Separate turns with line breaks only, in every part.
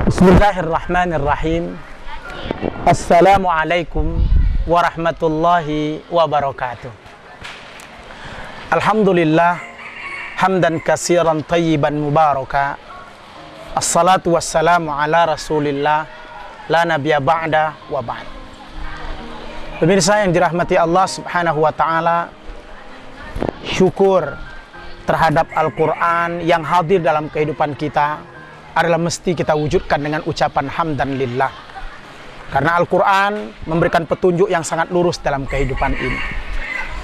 Bismillahirrahmanirrahim. Assalamualaikum warahmatullahi wabarakatuh. Alhamdulillah hamdan katsiran tayyiban mubaraka. Assalatu wassalamu ala Rasulillah la nabiyya ba'da wa ba'd. Pemirsa yang dirahmati Allah Subhanahu wa taala, syukur terhadap Al-Qur'an yang hadir dalam kehidupan kita adalah mesti kita wujudkan dengan ucapan hamdan lillah. Karena Al-Quran memberikan petunjuk yang sangat lurus dalam kehidupan ini.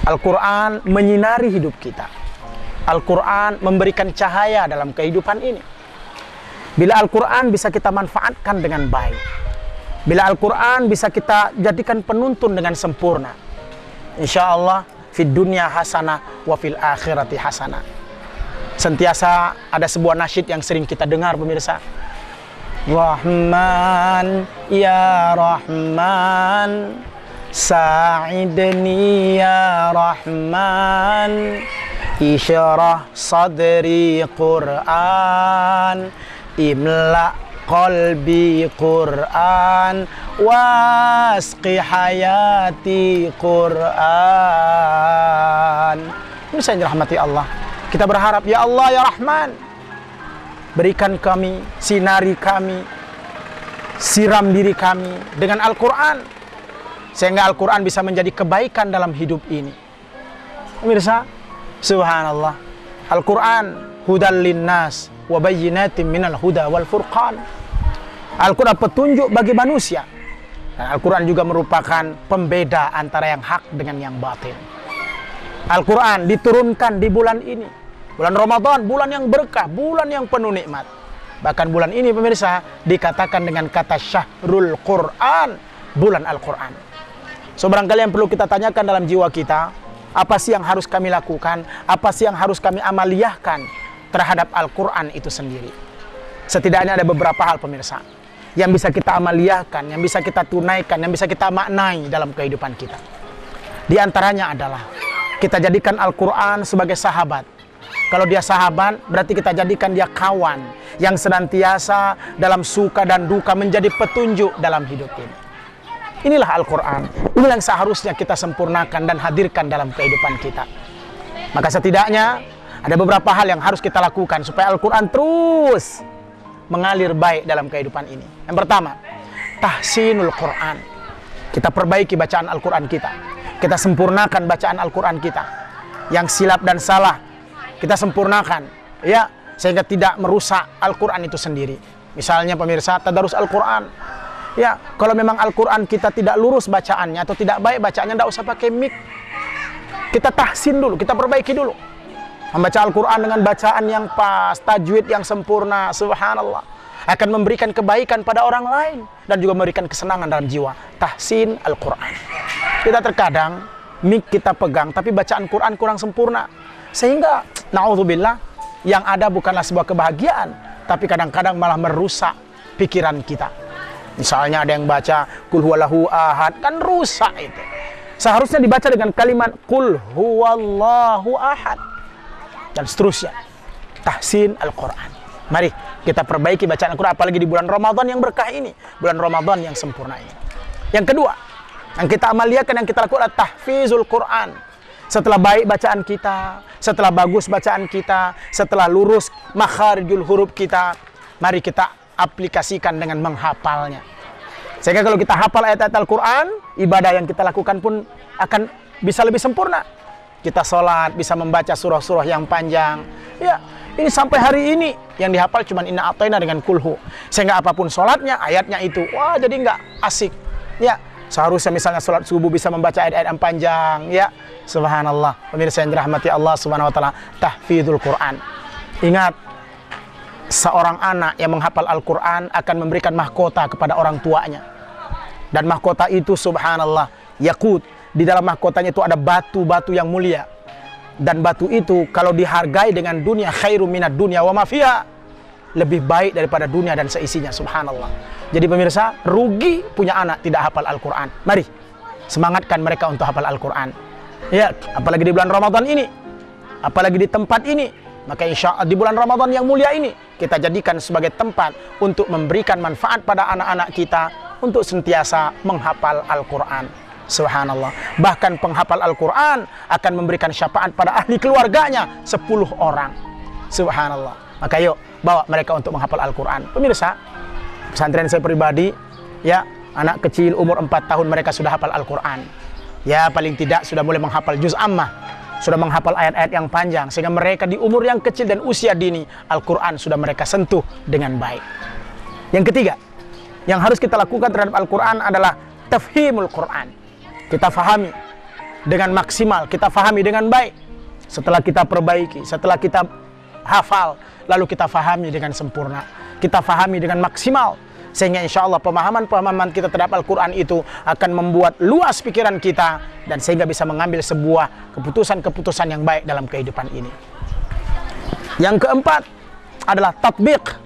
Al-Quran menyinari hidup kita. Al-Quran memberikan cahaya dalam kehidupan ini. Bila Al-Quran bisa kita manfaatkan dengan baik, bila Al-Quran bisa kita jadikan penuntun dengan sempurna, insya Allah fid dunya hasanah wa fil akhirati hasanah. Sentiasa ada sebuah nasyid yang sering kita dengar pemirsa. Rahman ya Rahman, sa'idni ya Rahman, isyrah sadri Qur'an, imla qalbi Qur'an, wasqi hayati Qur'an. Ini saya dirahmati Allah. Kita berharap, ya Allah, ya Rahman, berikan kami, sinari kami, siram diri kami dengan Al-Quran, sehingga Al-Quran bisa menjadi kebaikan dalam hidup ini. Pemirsa, subhanallah, Al-Quran hudal linnas wa bayyinatin minal huda wal furqan. Al-Quran petunjuk bagi manusia, dan Al-Quran juga merupakan pembeda antara yang hak dengan yang batil. Al-Quran diturunkan di bulan ini, bulan Ramadan, bulan yang berkah, bulan yang penuh nikmat. Bahkan bulan ini pemirsa dikatakan dengan kata syahrul Quran, bulan Al-Quran. So barangkali yang perlu kita tanyakan dalam jiwa kita, apa sih yang harus kami lakukan, apa sih yang harus kami amaliyahkan terhadap Al-Quran itu sendiri. Setidaknya ada beberapa hal pemirsa yang bisa kita amaliyahkan, yang bisa kita tunaikan, yang bisa kita maknai dalam kehidupan kita. Di antaranya adalah kita jadikan Al-Quran sebagai sahabat. Kalau dia sahabat, berarti kita jadikan dia kawan yang senantiasa dalam suka dan duka menjadi petunjuk dalam hidup ini. Inilah Al-Quran. Inilah yang seharusnya kita sempurnakan dan hadirkan dalam kehidupan kita. Maka setidaknya ada beberapa hal yang harus kita lakukan supaya Al-Quran terus mengalir baik dalam kehidupan ini. Yang pertama, tahsinul Quran. Kita perbaiki bacaan Al-Quran kita. Kita sempurnakan bacaan Al-Quran kita. Yang silap dan salah kita sempurnakan, ya, sehingga tidak merusak Al-Quran itu sendiri. Misalnya pemirsa, tadarus Al-Quran, ya, kalau memang Al-Quran kita tidak lurus bacaannya atau tidak baik bacaannya, tidak usah pakai mic. Kita tahsin dulu, kita perbaiki dulu. Membaca Al-Quran dengan bacaan yang pas, tajwid yang sempurna, subhanallah, akan memberikan kebaikan pada orang lain dan juga memberikan kesenangan dalam jiwa. Tahsin Al-Quran. Kita terkadang mic kita pegang, tapi bacaan Quran kurang sempurna, sehingga na'udzubillah, yang ada bukanlah sebuah kebahagiaan, tapi kadang-kadang malah merusak pikiran kita. Misalnya ada yang baca Qul huwallahu ahad, kan rusak itu. Seharusnya dibaca dengan kalimat Qul huwallahu ahad, dan seterusnya. Tahsin Al-Quran. Mari kita perbaiki bacaan Al-Quran, apalagi di bulan Ramadan yang berkah ini, bulan Ramadan yang sempurna ini. Yang kedua, yang kita amaliyahkan, yang kita lakukan adalah tahfizul Quran. Setelah baik bacaan kita, setelah bagus bacaan kita, setelah lurus makharijul huruf kita, mari kita aplikasikan dengan menghafalnya. Sehingga kalau kita hafal ayat-ayat Al-Quran, ibadah yang kita lakukan pun akan bisa lebih sempurna. Kita sholat, bisa membaca surah-surah yang panjang. Ya, ini sampai hari ini yang dihafal cuma inna a'tayna dengan kulhu. Sehingga apapun sholatnya, ayatnya itu, wah jadi nggak asik. Ya, seharusnya misalnya sholat subuh bisa membaca ayat-ayat yang panjang, ya. Subhanallah, pemirsa yang dirahmati Allah Subhanahu wa taala, tahfidzul Quran. Ingat, seorang anak yang menghafal Al-Quran akan memberikan mahkota kepada orang tuanya. Dan mahkota itu subhanallah, yakut. Di dalam mahkotanya itu ada batu-batu yang mulia. Dan batu itu kalau dihargai dengan dunia, khairum minad dunya wa ma fiha, lebih baik daripada dunia dan seisinya, subhanallah. Jadi pemirsa, rugi punya anak tidak hafal Al-Quran. Mari semangatkan mereka untuk hafal Al-Quran. Ya, apalagi di bulan Ramadan ini, apalagi di tempat ini, Maka insya Allah di bulan Ramadan yang mulia ini kita jadikan sebagai tempat untuk memberikan manfaat pada anak-anak kita untuk senantiasa menghafal Al-Quran. Subhanallah. Bahkan penghafal Al-Quran akan memberikan syafaat pada ahli keluarganya 10 orang. Subhanallah. Maka yuk bawa mereka untuk menghafal Al-Quran. Pemirsa, pesantren saya pribadi, ya, anak kecil umur 4 tahun mereka sudah hafal Al-Quran. Ya, paling tidak sudah mulai menghafal juz ammah, sudah menghafal ayat-ayat yang panjang, sehingga mereka di umur yang kecil dan usia dini Al-Quran sudah mereka sentuh dengan baik. Yang ketiga yang harus kita lakukan terhadap Al-Quran adalah tafhimul Quran. Kita fahami dengan maksimal, kita fahami dengan baik. Setelah kita perbaiki, setelah kita hafal, lalu kita fahami dengan sempurna, kita fahami dengan maksimal, sehingga insya Allah pemahaman-pemahaman kita terhadap Al-Quran itu akan membuat luas pikiran kita, dan sehingga bisa mengambil sebuah keputusan-keputusan yang baik dalam kehidupan ini. Yang keempat adalah tatbiq.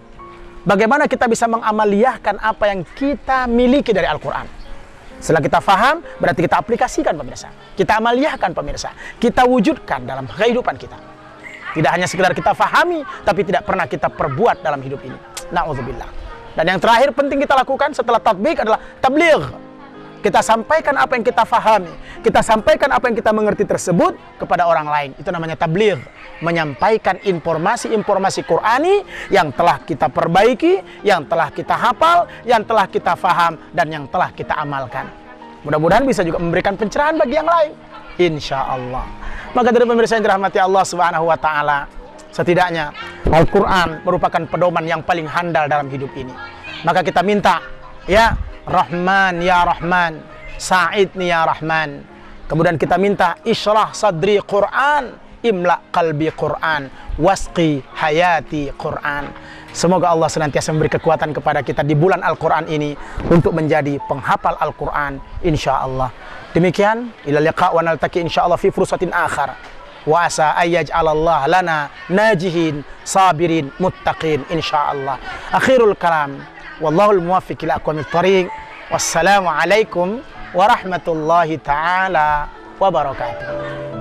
Bagaimana kita bisa mengamaliyahkan apa yang kita miliki dari Al-Quran. Setelah kita faham, berarti kita aplikasikan, pemirsa. Kita amaliyahkan, pemirsa. Kita wujudkan dalam kehidupan kita. Tidak hanya sekedar kita fahami, tapi tidak pernah kita perbuat dalam hidup ini. Na'udzubillah. Dan yang terakhir penting kita lakukan setelah tatbiq adalah tabligh. Kita sampaikan apa yang kita fahami, kita sampaikan apa yang kita mengerti tersebut kepada orang lain. Itu namanya tabligh. Menyampaikan informasi-informasi Qur'ani yang telah kita perbaiki, yang telah kita hafal, yang telah kita faham, dan yang telah kita amalkan. Mudah-mudahan bisa juga memberikan pencerahan bagi yang lain, insya Allah. Maka dari pemirsa yang dirahmati Allah Subhanahu wa Ta'ala, setidaknya Al-Quran merupakan pedoman yang paling handal dalam hidup ini. Maka kita minta, ya Rahman ya Rahman, Sa'idni ya Rahman. Kemudian kita minta isyrah sadri Quran, imla qalbi Quran, wasqi hayati Quran. Semoga Allah senantiasa memberi kekuatan kepada kita di bulan Al-Quran ini untuk menjadi penghafal Al-Quran, insyaallah. Demikian, ila liqa wa naltaqi insyaallah fi fursatin akhar. Wa asa ayyaj'alallah lana najihin sabirin muttaqin insyaallah. Akhirul kalam, wallahul muwaffiq ila aqwamit thariq. Wassalamu alaikum warahmatullahi taala wabarakatuh.